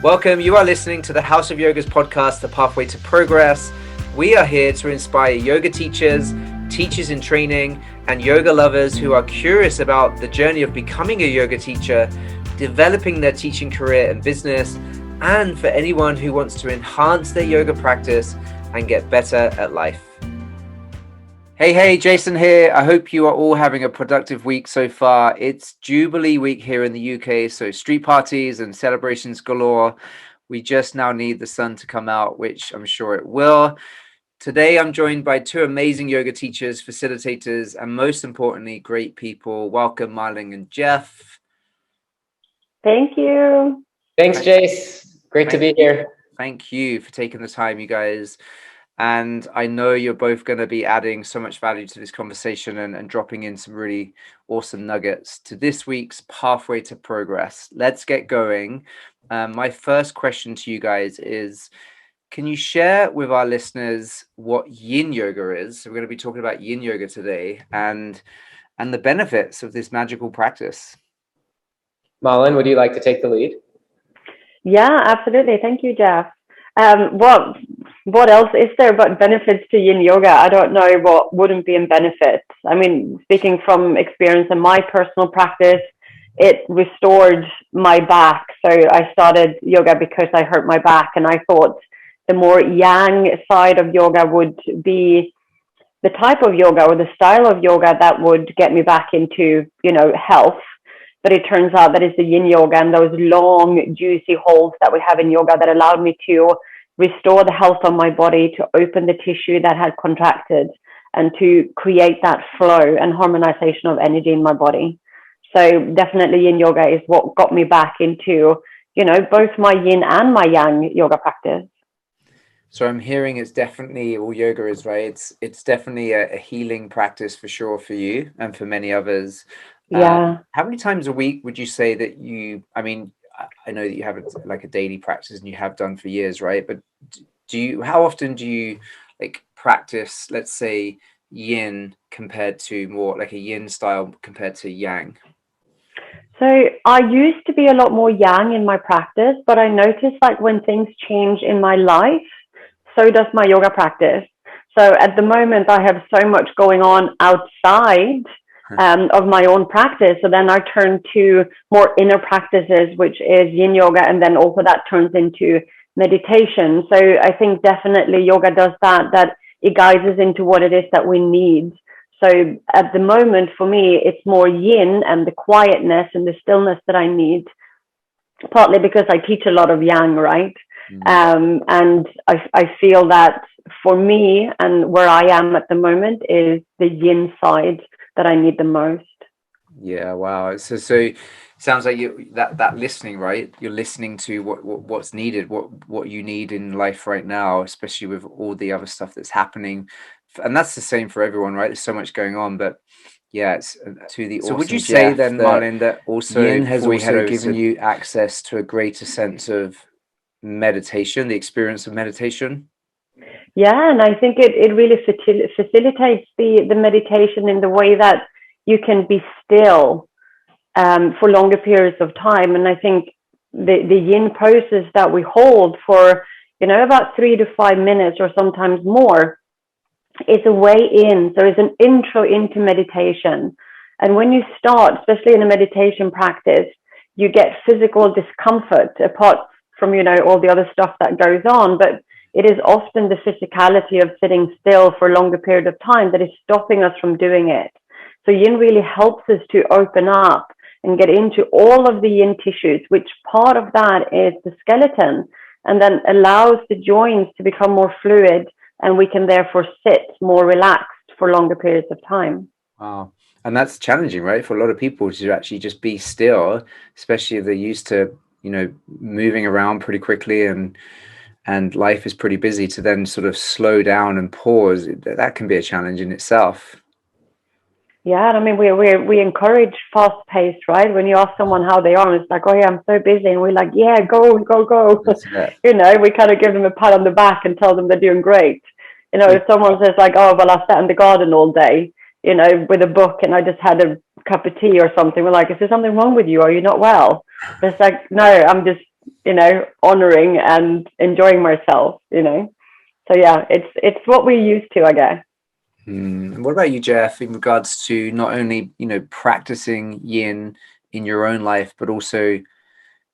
Welcome. You are listening to the House of Yoga's podcast, The Pathway to Progress. We are here to inspire yoga teachers, teachers in training, and yoga lovers who are curious about the journey of becoming a yoga teacher, developing their teaching career and business, and for anyone who wants to enhance their yoga practice and get better at life. Hey, Jason here. I hope you are all having a productive week so far. It's Jubilee week here in the UK, so street parties and celebrations galore. We just now need the sun to come out, which I'm sure it will. Today, I'm joined by two amazing yoga teachers, facilitators, and most importantly, great people. Welcome, Malin and Jeff. Thank you. Thanks, Jace. Great to be here. Thank you for taking the time, you guys. And I know you're both going to be adding so much value to this conversation and dropping in some really awesome nuggets to this week's Pathway to Progress. Let's get going. My first question to you guys is, can you share with our listeners what yin yoga is? So we're going to be talking about yin yoga today and the benefits of this magical practice. Malin, would you like to take the lead? Yeah, absolutely. Thank you, Jeff. What else is there but benefits to yin yoga? I don't know what wouldn't be in benefits. I mean, speaking from experience in my personal practice, it restored my back. So I started yoga because I hurt my back, and I thought the more yang side of yoga would be the type of yoga or the style of yoga that would get me back into, health. But it turns out that it's the yin yoga and those long, juicy holds that we have in yoga that allowed me to restore the health of my body, to open the tissue that had contracted, and to create that flow and harmonization of energy in my body. So definitely yin yoga is what got me back into, both my yin and my yang yoga practice. So I'm hearing it's definitely all yoga is, right? It's definitely a healing practice for sure for you and for many others. Yeah. How many times a week would you say that I know that you have like a daily practice and you have done for years, right? But how often do you practice, let's say, yin compared to more like a yin style compared to yang? So I used to be a lot more yang in my practice, but I noticed when things change in my life, so does my yoga practice. So at the moment, I have so much going on outside of my own practice. So then I turn to more inner practices, which is yin yoga. And then also that turns into meditation. So I think definitely yoga does that it guides us into what it is that we need. So at the moment, for me, it's more yin and the quietness and the stillness that I need, partly because I teach a lot of yang, right? Mm-hmm. And I feel that for me and where I am at the moment is the yin side that I need the most. Yeah, wow. So it sounds like you that listening, right? You're listening to what's needed, what you need in life right now, especially with all the other stuff that's happening. And that's the same for everyone, right? There's so much going on, but yeah, it's to the. So awesome would you say Jeff, then, Malin, that also yin has also given you access to a greater sense of meditation, the experience of meditation? Yeah, and I think it really facilitates the meditation in the way that you can be still for longer periods of time. And I think the yin poses that we hold for, about 3 to 5 minutes or sometimes more is a way in. So it's an intro into meditation. And when you start, especially in a meditation practice, you get physical discomfort apart from, all the other stuff that goes on. But it is often the physicality of sitting still for a longer period of time that is stopping us from doing it. So yin really helps us to open up and get into all of the yin tissues, which part of that is the skeleton, and then allows the joints to become more fluid, and we can therefore sit more relaxed for longer periods of time. Wow. And that's challenging, right? For a lot of people to actually just be still, especially if they're used to, moving around pretty quickly and life is pretty busy, to then sort of slow down and pause. That can be a challenge in itself. Yeah, I mean, we encourage fast pace, right? When you ask someone how they are, it's like, oh yeah, I'm so busy, and we're like, yeah, go. We kind of give them a pat on the back and tell them they're doing great. If someone says oh, well, I sat in the garden all day, with a book, and I just had a cup of tea or something, we're like, is there something wrong with you? Are you not well? But it's like, no, I'm just honoring and enjoying myself. So yeah, it's what we're used to, I guess. What about you, Jeff, in regards to not only, practicing yin in your own life, but also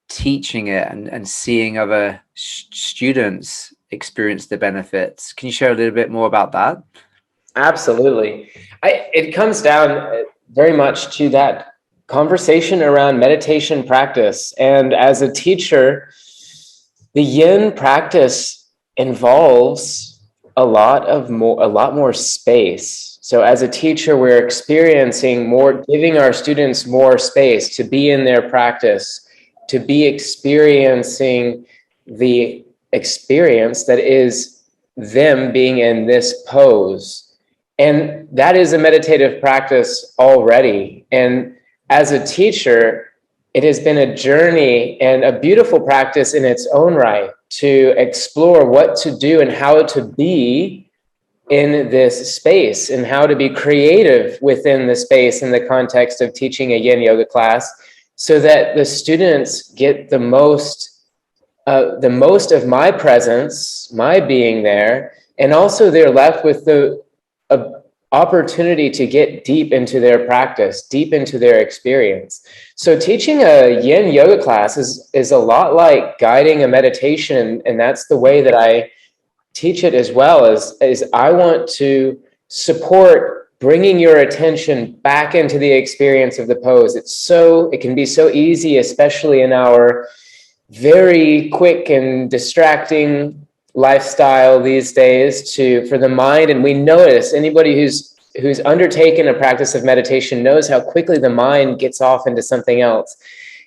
teaching it and seeing other students experience the benefits? Can you share a little bit more about that? Absolutely. It comes down very much to that conversation around meditation practice. And as a teacher, the yin practice involves a lot more space. So as a teacher, we're experiencing more, giving our students more space to be in their practice, to be experiencing the experience that is them being in this pose. And that is a meditative practice already. And as a teacher, it has been a journey and a beautiful practice in its own right to explore what to do and how to be in this space and how to be creative within the space in the context of teaching a yin yoga class, so that the students get the most of my presence, my being there, and also they're left with the opportunity to get deep into their practice, deep into their experience. So teaching a yin yoga class is a lot like guiding a meditation, and that's the way that I teach it as well. Is I want to support bringing your attention back into the experience of the pose. It can be so easy, especially in our very quick and distracting lifestyle these days, for the mind. And we notice, anybody who's undertaken a practice of meditation knows how quickly the mind gets off into something else.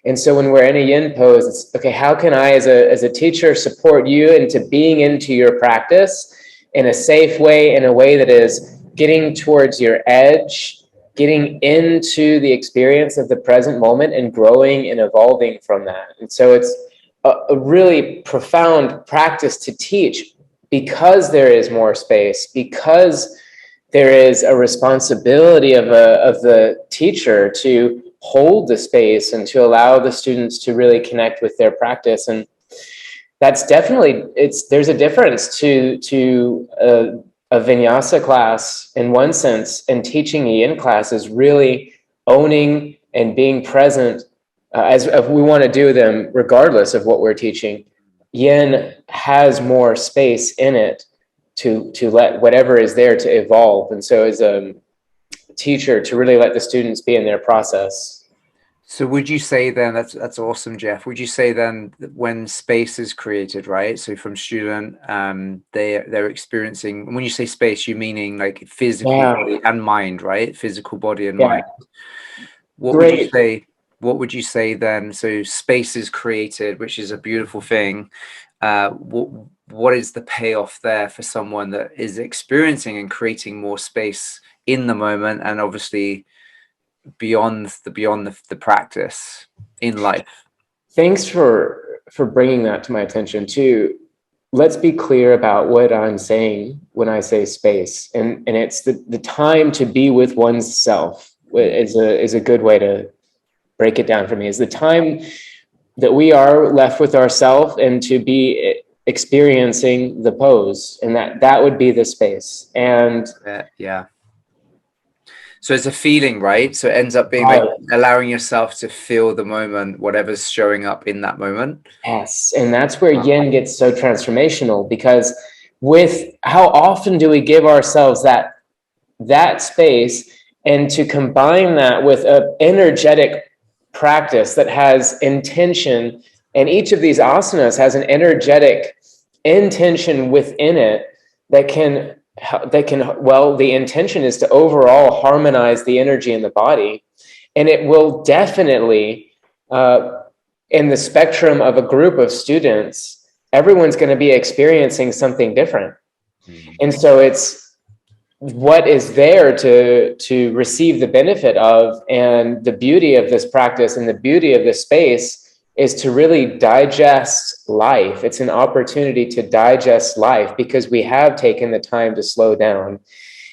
And so when we're in a yin pose, it's okay, how can I as a teacher support you into being into your practice in a safe way, in a way that is getting towards your edge, getting into the experience of the present moment and growing and evolving from that. And so it's a really profound practice to teach, because there is more space, because there is a responsibility of the teacher to hold the space and to allow the students to really connect with their practice. And that's definitely, there's a difference to a vinyasa class in one sense, and teaching a yin class is really owning and being present as we want to do them regardless of what we're teaching. Yin has more space in it to let whatever is there to evolve. And so as a teacher, to really let the students be in their process. So would you say then, that's awesome, Jeff, would you say then that when space is created, right, so from student, they're experiencing, when you say space, you meaning like physical body and mind, right? Physical body and mind. What would you say then? So space is created, which is a beautiful thing. What is the payoff there for someone that is experiencing and creating more space in the moment, and obviously beyond the practice in life? Thanks for bringing that to my attention too. Let's be clear about what I'm saying when I say space, and it's the time to be with one's self is a good way to break it down for me. Is the time that we are left with ourselves and to be experiencing the pose, and that would be the space. And so it's a feeling, right? So it ends up being like allowing yourself to feel the moment, whatever's showing up in that moment. Yes. And that's where yin gets so transformational, because with how often do we give ourselves that space, and to combine that with an energetic practice that has intention, and each of these asanas has an energetic intention within it that can, the intention is to overall harmonize the energy in the body. And it will definitely, in the spectrum of a group of students, everyone's going to be experiencing something different. And so it's what is there to receive the benefit of. And the beauty of this practice and the beauty of this space is to really digest life. It's an opportunity to digest life, because we have taken the time to slow down.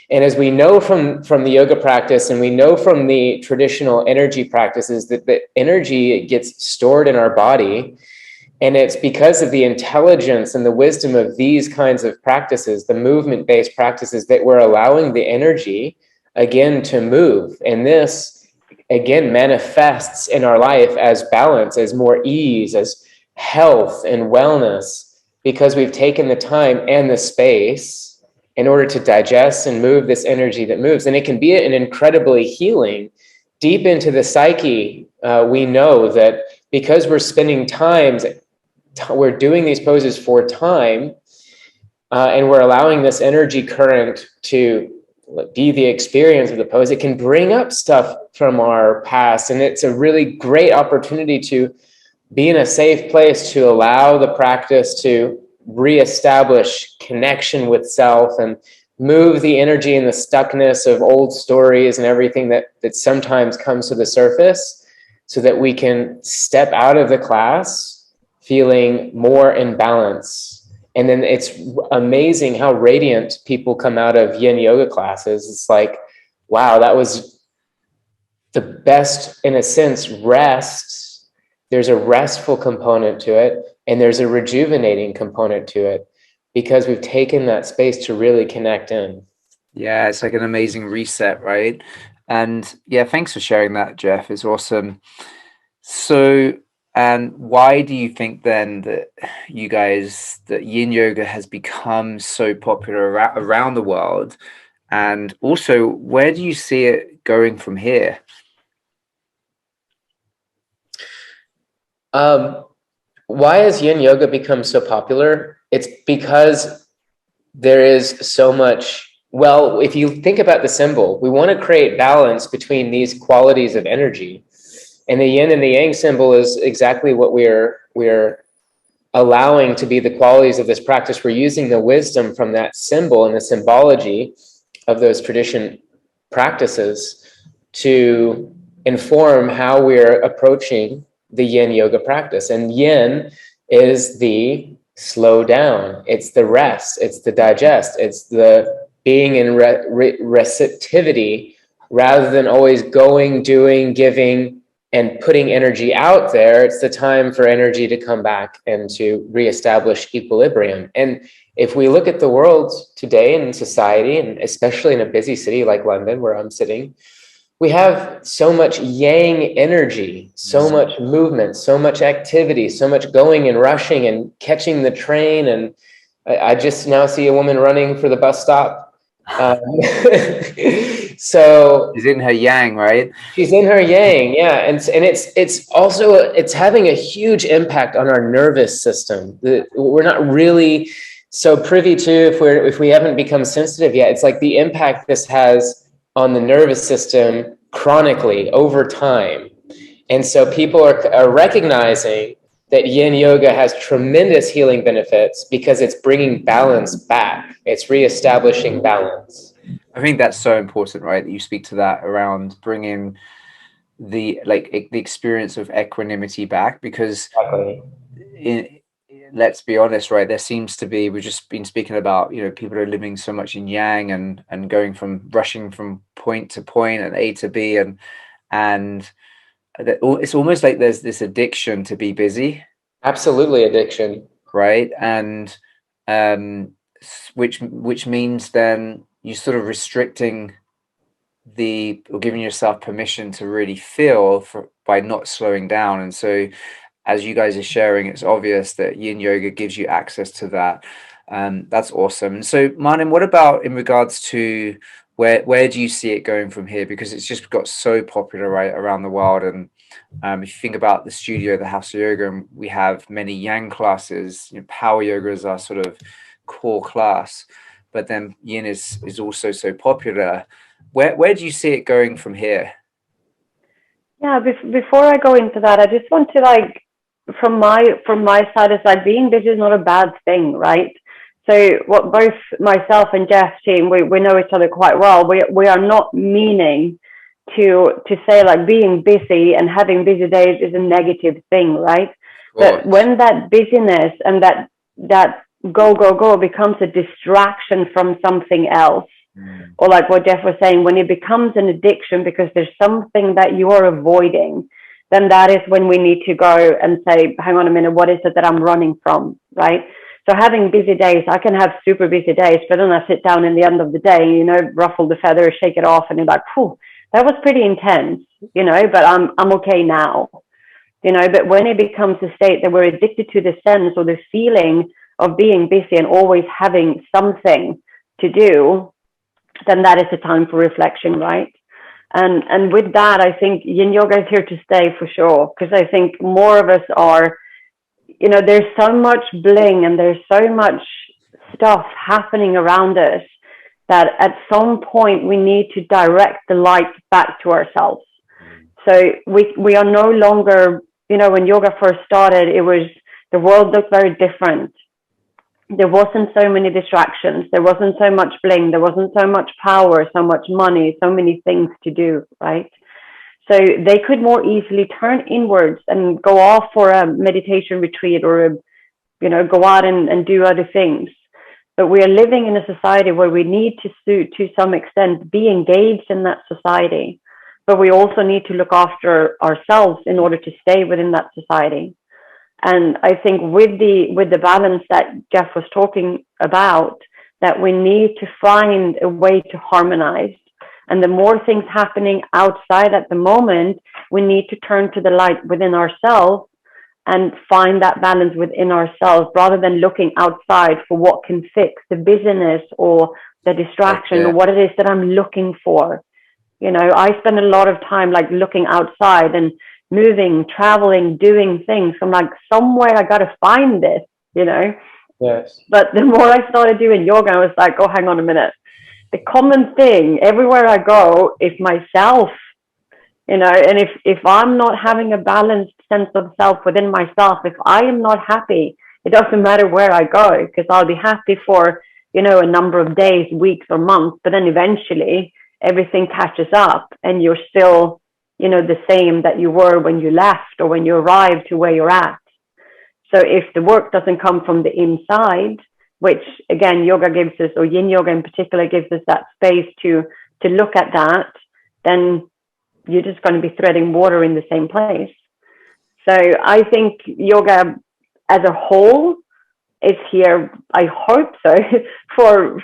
And as we know from the yoga practice, and we know from the traditional energy practices, that the energy gets stored in our body, And it's because of the intelligence and the wisdom of these kinds of practices, the movement-based practices, that we're allowing the energy again to move. And this again manifests in our life as balance, as more ease, as health and wellness, because we've taken the time and the space in order to digest and move this energy that moves. And it can be an incredibly healing. Deep into the psyche, we know that because we're spending time, we're doing these poses for time, and we're allowing this energy current to be the experience of the pose, it can bring up stuff from our past. And it's a really great opportunity to be in a safe place to allow the practice to reestablish connection with self and move the energy and the stuckness of old stories and everything that sometimes comes to the surface, so that we can step out of the class feeling more in balance. And then it's amazing how radiant people come out of yin yoga classes. It's like, wow, that was the best, in a sense, rest. There's a restful component to it, and there's a rejuvenating component to it, because we've taken that space to really connect in. Yeah, it's like an amazing reset, right? And yeah, thanks for sharing that, Jeff. It's awesome. So, and why do you think then that that yin yoga has become so popular around the world? And also, where do you see it going from here? Why has yin yoga become so popular? It's because there is so much. Well, if you think about the symbol, we want to create balance between these qualities of energy. And the yin and the yang symbol is exactly what we're allowing to be the qualities of this practice. We're using the wisdom from that symbol and the symbology of those tradition practices to inform how we're approaching the yin yoga practice. And yin is the slow down, it's the rest, it's the digest, it's the being in receptivity, rather than always going, doing, giving, and putting energy out there. It's the time for energy to come back and to reestablish equilibrium. And if we look at the world today in society, and especially in a busy city like London, where I'm sitting, we have so much yang energy, so much movement, so much activity, so much going and rushing and catching the train. And I just now see a woman running for the bus stop. So She's in her yang, right? she's in her yang, yeah, and it's also it's having a huge impact on our nervous system. We're not really so privy to, if we haven't become sensitive yet. It's like the impact this has on the nervous system chronically over time. And so people are recognizing that yin yoga has tremendous healing benefits because it's bringing balance back. It's reestablishing balance. I think that's so important, right? That you speak to that around bringing the experience of equanimity back, because let's be honest, right? There seems to be, we've just been speaking about, people are living so much in yang and going from rushing from point to point and A to B, and it's almost like there's this addiction to be busy. Absolutely, addiction. Right. And which means then you sort of restricting or giving yourself permission to really feel by not slowing down. And so as you guys are sharing, it's obvious that yin yoga gives you access to that. That's awesome. And so, Malin, what about in regards to where do you see it going from here? Because it's just got so popular right around the world. And if you think about the studio, the House of Yoga, and we have many yang classes. Power yoga is our sort of core class, but then yin is also so popular. Where do you see it going from here? Yeah, before I go into that, I just want to from my side, it's like being busy is not a bad thing, right? So what both myself and Jeff's team, we know each other quite well. We are not meaning to say like being busy and having busy days is a negative thing, right? But when that busyness and that go becomes a distraction from something else, or like what Jeff was saying, when it becomes an addiction because there's something that you are avoiding, then that is when we need to go and say, hang on a minute, what is it that I'm running from, right? So having busy days, I can have super busy days, but then I sit down in the end of the day, you know, ruffle the feathers, shake it off, and you're like, whew, that was pretty intense, you know, but I'm okay now, you know. But when it becomes a state that we're addicted to the sense or the feeling of being busy and always having something to do, then that is a time for reflection, right? And with that, I think yin yoga is here to stay for sure, because I think more of us are, you know, there's so much bling and there's so much stuff happening around us that at some point we need to direct the light back to ourselves. So we are no longer, you know, when yoga first started, it was, the world looked very different. There wasn't so many distractions. There wasn't so much bling. There wasn't so much power, so much money, so many things to do, right? So they could more easily turn inwards and go off for a meditation retreat or, you know, go out and do other things. But we are living in a society where we need to some extent, be engaged in that society. But we also need to look after ourselves in order to stay within that society. And I think with the balance that Jeff was talking about, that we need to find a way to harmonize. And the more things happening outside at the moment, we need to turn to the light within ourselves and find that balance within ourselves, rather than looking outside for what can fix the busyness or the distraction or what it is that I'm looking for. You know, I spend a lot of time like looking outside and moving, traveling, doing things. I'm like, somewhere I got to find this, you know? Yes. But the more I started doing yoga, I was like, oh, hang on a minute. The common thing everywhere I go is myself, you know, and if I'm not having a balanced sense of self within myself, if I am not happy, it doesn't matter where I go, because I'll be happy for, you know, a number of days, weeks or months, but then eventually everything catches up and you're still, you know, the same that you were when you left or when you arrived to where you're at. So if the work doesn't come from the inside, which again, yoga gives us, or yin yoga in particular, gives us that space to look at that, then you're just going to be threading water in the same place. So I think yoga as a whole is here, I hope so, for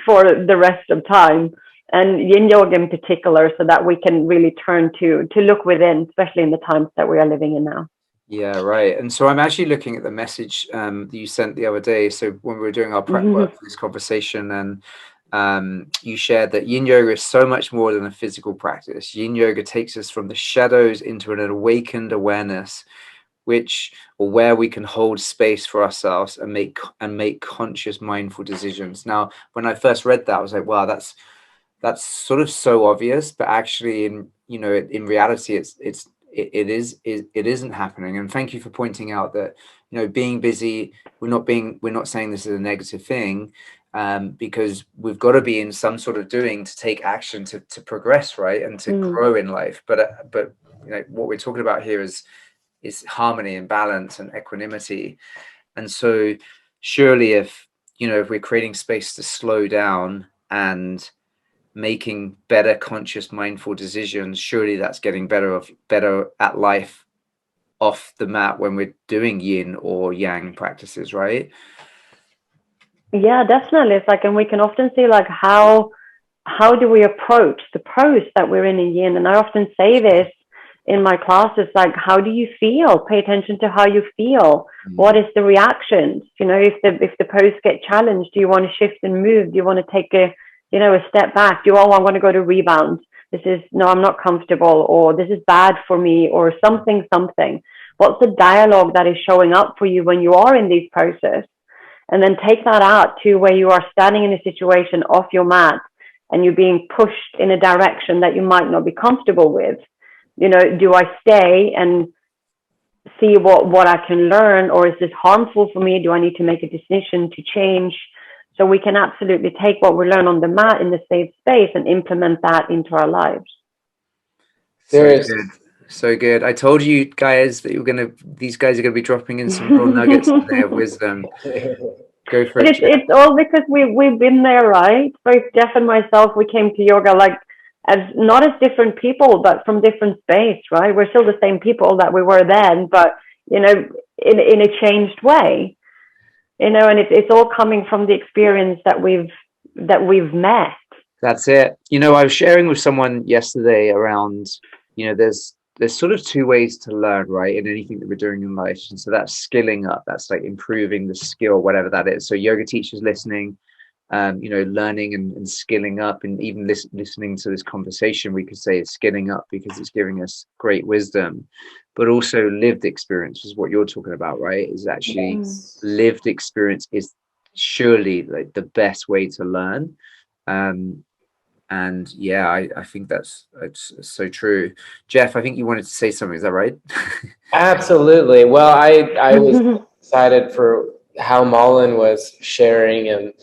the rest of time, and yin yoga in particular, so that we can really turn to look within, especially in the times that we are living in now. Yeah, right. And so I'm actually looking at the message that you sent the other day. So when we were doing our prep work for this conversation, and you shared that yin yoga is so much more than a physical practice. Yin yoga takes us from the shadows into an awakened awareness, where we can hold space for ourselves and make conscious, mindful decisions. Now, when I first read that, I was like, wow, that's sort of so obvious, but actually in reality, it isn't happening. And thank you for pointing out that, you know, being busy, we're not saying this is a negative thing, because we've got to be in some sort of doing to take action to progress, right, and to grow in life. But you know, what we're talking about here is harmony and balance and equanimity. And so surely if we're creating space to slow down and making better conscious mindful decisions, surely that's getting better at life off the mat when we're doing yin or yang practices, right? Yeah, definitely. It's like, and we can often see like how do we approach the pose that we're in yin. And I often say this in my classes, like, how do you feel? Pay attention to how you feel. What is the reactions? You know, if the pose get challenged, do you want to shift and move? Do you want to take a step back? I want to go to rebound. I'm not comfortable, or this is bad for me, or something. What's the dialogue that is showing up for you when you are in these poses? And then take that out to where you are standing in a situation off your mat and you're being pushed in a direction that you might not be comfortable with. You know, do I stay and see what I can learn, or is this harmful for me? Do I need to make a decision to change? So we can absolutely take what we learn on the mat in the safe space and implement that into our lives. So good. I told you guys that these guys are gonna be dropping in some real nuggets today of wisdom. Go for it. It's all because we've been there, right? Both Jeff and myself, we came to yoga like as not as different people, but from different space, right? We're still the same people that we were then, but you know, in a changed way, you know, and it's all coming from the experience that we've met. That's it. You know, I was sharing with someone yesterday around, you know, there's sort of two ways to learn, right, in anything that we're doing in life. And so that's skilling up, that's like improving the skill, whatever that is. So yoga teachers listening, you know, learning and skilling up, and even listening to this conversation, we could say it's skilling up because it's giving us great wisdom, but also lived experience is what you're talking about, right? Is actually lived experience is surely like the best way to learn. And yeah, I think it's so true. Jeff, I think you wanted to say something, is that right? Absolutely. Well, I was excited for how Malin was sharing, and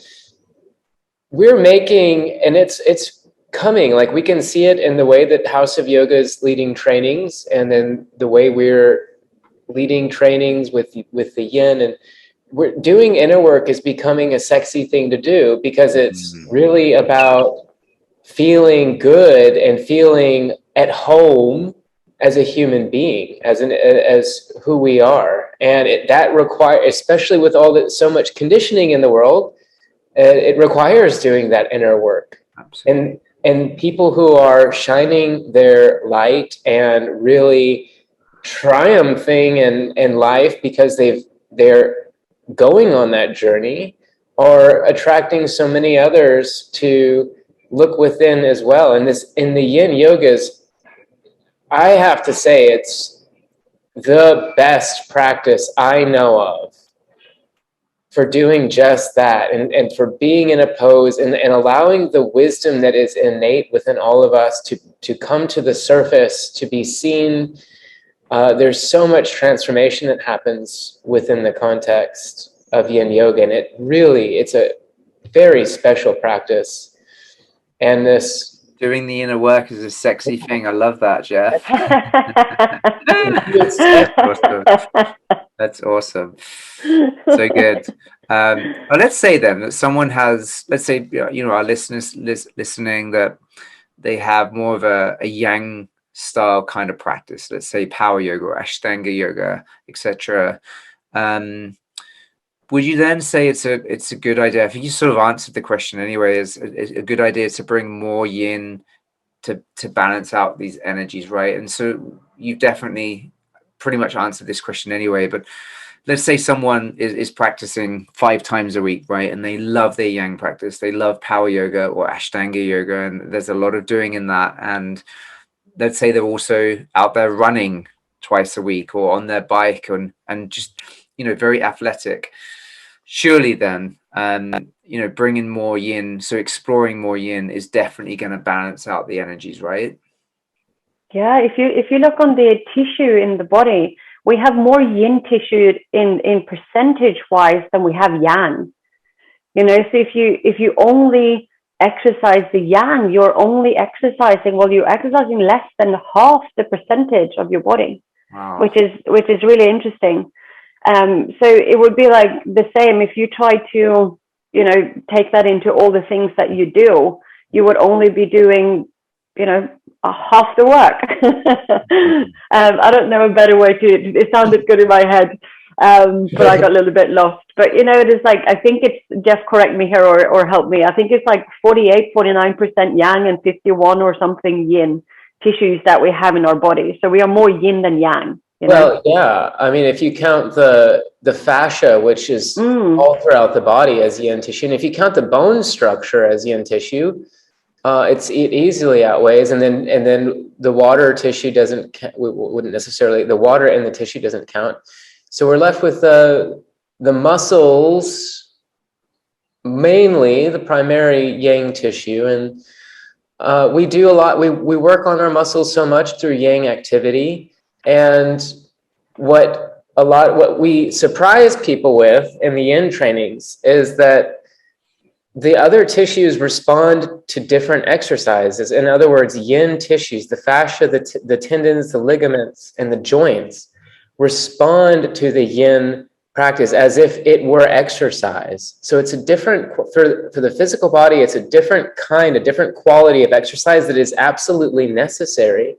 we're making, and it's coming, like we can see it in the way that House of Yoga is leading trainings, and then the way we're leading trainings with the yin, and we're doing inner work is becoming a sexy thing to do because it's really about feeling good and feeling at home as a human being, as who we are. And that requires, especially with so much conditioning in the world, it requires doing that inner work. Absolutely. And people who are shining their light and really triumphing in life because they're going on that journey are attracting so many others to look within as well. And this, in the yin yogas, I have to say it's the best practice I know of for doing just that, and for being in a pose and allowing the wisdom that is innate within all of us to come to the surface, to be seen. There's so much transformation that happens within the context of yin yoga, and it's a very special practice. And this doing the inner work is a sexy thing. I love that, Jeff. That's awesome. So good. Well, let's say then that someone has, let's say, you know, our listeners listening, that they have more of a yang style kind of practice, let's say power yoga or Ashtanga yoga, etc. Would you then say it's a good idea? I think you sort of answered the question anyway. Is a good idea to bring more yin to balance out these energies, right? And so you've definitely pretty much answered this question anyway. But let's say someone is practicing 5 times a week, right? And they love their yang practice. They love power yoga or Ashtanga yoga, and there's a lot of doing in that. And let's say they're also out there running twice a week or on their bike and just, you know, very athletic. Surely then, you know, bringing more yin, so exploring more yin is definitely going to balance out the energies, right? Yeah, if you look on the tissue in the body, we have more yin tissue in percentage wise than we have yang. You know, so if you only exercise the yang, you're only exercising, well, you're exercising less than half the percentage of your body. Wow. which is really interesting. So it would be like the same if you try to, you know, take that into all the things that you do, you would only be doing, you know, half the work. I don't know a better way it sounded good in my head, but I got a little bit lost. But, you know, it is like, I think it's, Jeff, correct me here or help me. I think it's like 49% yang and 51 or something yin tissues that we have in our body. So we are more yin than yang. You know? Well, yeah. I mean, if you count the fascia, which is all throughout the body as yin tissue, and if you count the bone structure as yin tissue, it easily outweighs. And then the water tissue wouldn't necessarily, the water in the tissue doesn't count. So we're left with the muscles, mainly the primary yang tissue, and we do a lot. We work on our muscles so much through yang activity. And what we surprise people with in the yin trainings is that the other tissues respond to different exercises. In other words, yin tissues, the fascia, the tendons, the ligaments, and the joints respond to the yin practice as if it were exercise. So it's a different, for the physical body, it's a different kind, a different quality of exercise that is absolutely necessary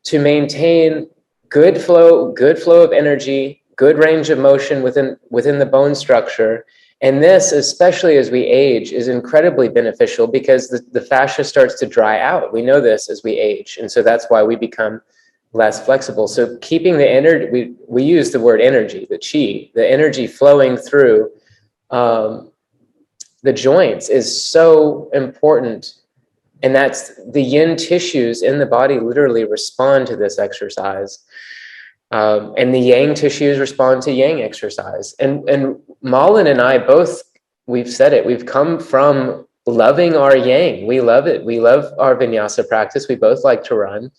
to maintain good flow of energy, good range of motion within the bone structure. And this, especially as we age, is incredibly beneficial because the fascia starts to dry out. We know this as we age. And so that's why we become less flexible. So keeping the energy, we use the word energy, the chi, the energy flowing through the joints is so important. And that's the yin tissues in the body literally respond to this exercise. And the yang tissues respond to yang exercise. And Malin and I both, we've said it, we've come from loving our yang. We love it. We love our vinyasa practice. We both like to run.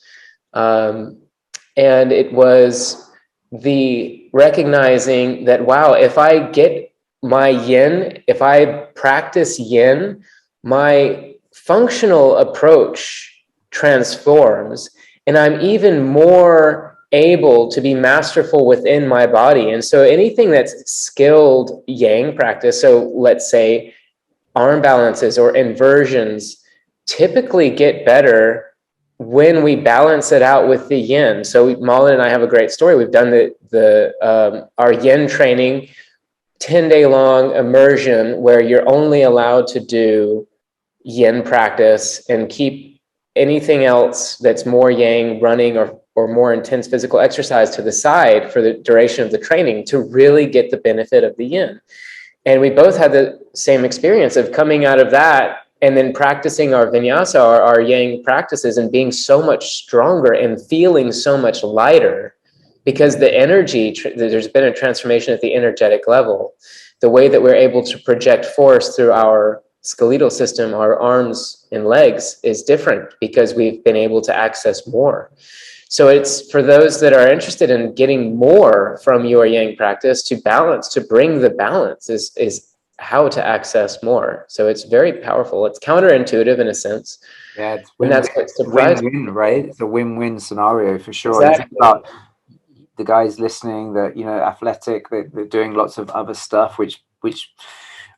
And it was the recognizing that, wow, if I get my yin, if I practice yin, my functional approach transforms, and I'm even more able to be masterful within my body. And so anything that's skilled yang practice, so let's say arm balances or inversions, typically get better when we balance it out with the yin. So Malin and I have a great story. We've done our yin training, 10-day long immersion where you're only allowed to do yin practice and keep anything else that's more yang, running or more intense physical exercise to the side for the duration of the training to really get the benefit of the yin. And we both had the same experience of coming out of that and then practicing our vinyasa, our yang practices, and being so much stronger and feeling so much lighter because the energy, there's been a transformation at the energetic level. The way that we're able to project force through our skeletal system, our arms and legs, is different because we've been able to access more. So it's for those that are interested in getting more from your yang practice to balance, to bring the balance is how to access more. So it's very powerful. It's counterintuitive in a sense. Yeah, it's and that's what's surprising. win-win, right? It's a win-win scenario for sure. Exactly. It's about the guys listening that, athletic, they're doing lots of other stuff, which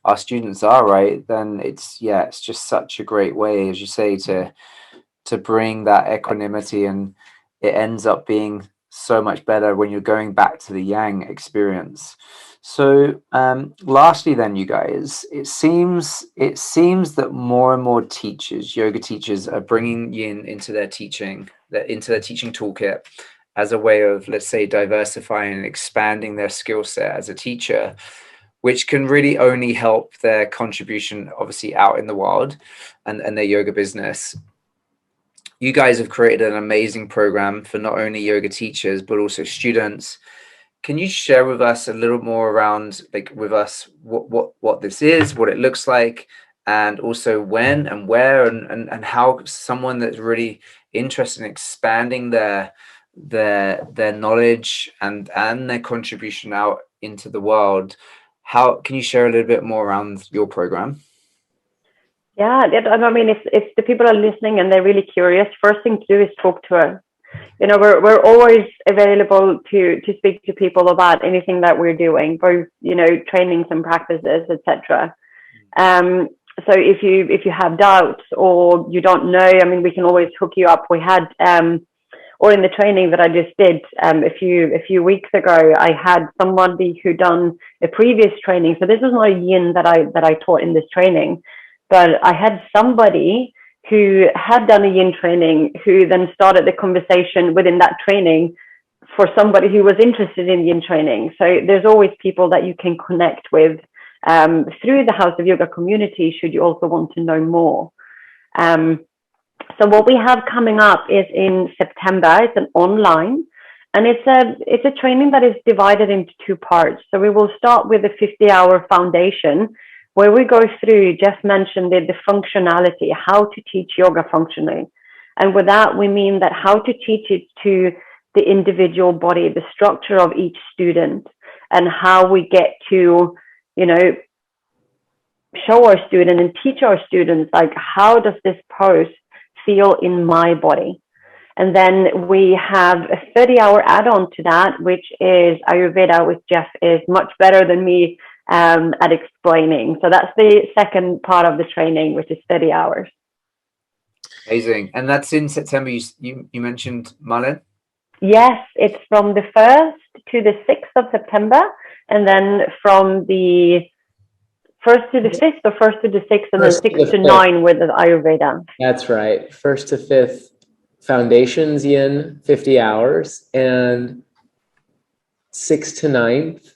our students are, right? Then it's just such a great way, as you say, to bring that equanimity, and it ends up being so much better when you're going back to the yang experience. So lastly then, you guys, it seems that more and more teachers, yoga teachers, are bringing yin into their teaching toolkit as a way of, let's say, diversifying and expanding their skill set as a teacher, which can really only help their contribution, obviously, out in the world and their yoga business. You guys have created an amazing program for not only yoga teachers, but also students. Can you share with us a little more around, like, with us, what this is, what it looks like, and also when and where, and how someone that's really interested in expanding their knowledge and their contribution out into the world, how can you share a little bit more around your program? Yeah, I mean, if the people are listening and they're really curious, first thing to do is talk to us. We're always available to speak to people about anything that we're doing, both trainings and practices, etc. So if you have doubts or you don't know, I mean, we can always hook you up. We had or in the training that I just did a few weeks ago, I had somebody who done a previous training. So this was not a yin that I taught in this training, but I had somebody who had done a yin training who then started the conversation within that training for somebody who was interested in yin training. So there's always people that you can connect with through the House of Yoga community, should you also want to know more. So what we have coming up is in September. It's an online, and it's a training that is divided into two parts. So we will start with a 50-hour foundation, where we go through, Jeff mentioned the functionality, how to teach yoga functionally. And with that, we mean that how to teach it to the individual body, the structure of each student, and how we get to, show our student and teach our students, like, how does this pose feel in my body? And then we have a 30-hour add-on to that, which is Ayurveda, which Jeff is much better than me at explaining. So that's the second part of the training, which is 30 hours. Amazing. And that's in September. You mentioned Malin? Yes, it's from the 1st to the 6th of September, and then from the 1st to the 5th, or 1st to the 6th, and then 6 to 9 with the Ayurveda. That's right. 1st to 5th, foundations yin, 50 hours, and 6th to 9th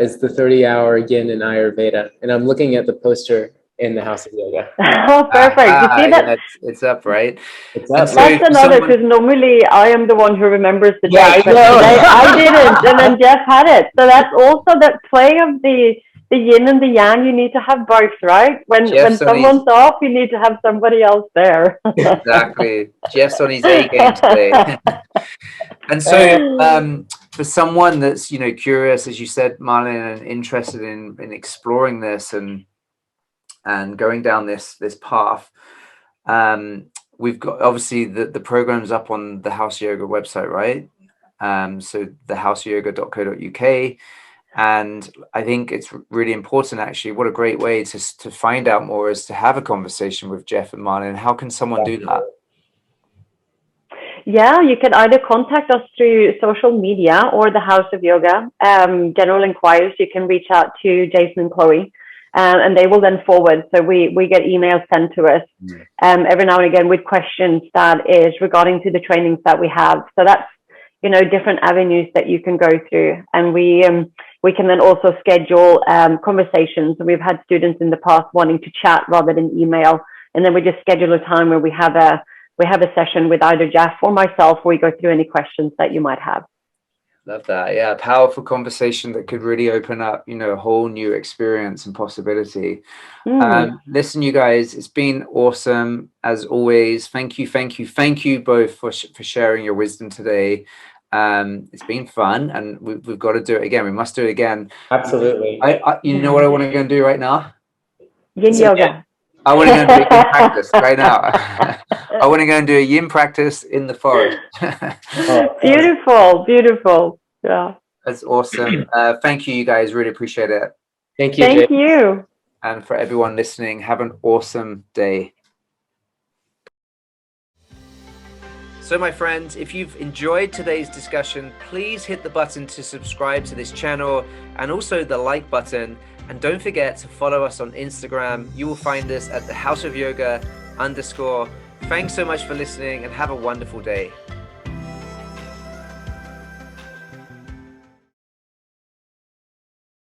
is the 30-hour yin and Ayurveda. And I'm looking at the poster in the House of Yoga. Oh, perfect. You see that? Yeah, it's up, right? It's up. That's another, because normally I am the one who remembers the date. I but know. Today I didn't, and then Jeff had it. So that's also that play of the yin and the yang. You need to have both, right? When someone's off, you need to have somebody else there. Exactly. Jeff's on his A game today. And so for someone that's, curious, as you said, Malin, and interested in exploring this and going down this path, we've got obviously the program's up on the House Yoga website, right? So thehouseyoga.co.uk. And I think it's really important, actually. What a great way to find out more is to have a conversation with Jeff and Malin. How can someone do that? Yeah, you can either contact us through social media or the House of Yoga. General inquiries, you can reach out to Jason and Chloe, and they will then forward. So we get emails sent to us every now and again with questions that is regarding to the trainings that we have. So that's, different avenues that you can go through. And we can then also schedule conversations. We've had students in the past wanting to chat rather than email. And then we just schedule a time where we have a session with either Jeff or myself where we go through any questions that you might have. Love that. Yeah, powerful conversation that could really open up, a whole new experience and possibility. Listen, you guys, it's been awesome as always. Thank you both for sharing your wisdom today. It's been fun, and we've got to do it again. We must do it again. Absolutely. You know what I want to go and do right now? Yin yoga. I want to go and do a yin practice right now. I want to go and do a yin practice in the forest. Beautiful. Yeah. That's awesome. Thank you guys. Really appreciate it. Thank you. Thank you. And for everyone listening, have an awesome day. So my friends, if you've enjoyed today's discussion, please hit the button to subscribe to this channel and also the like button. And don't forget to follow us on Instagram. You will find us at the House of Yoga _. Thanks so much for listening and have a wonderful day.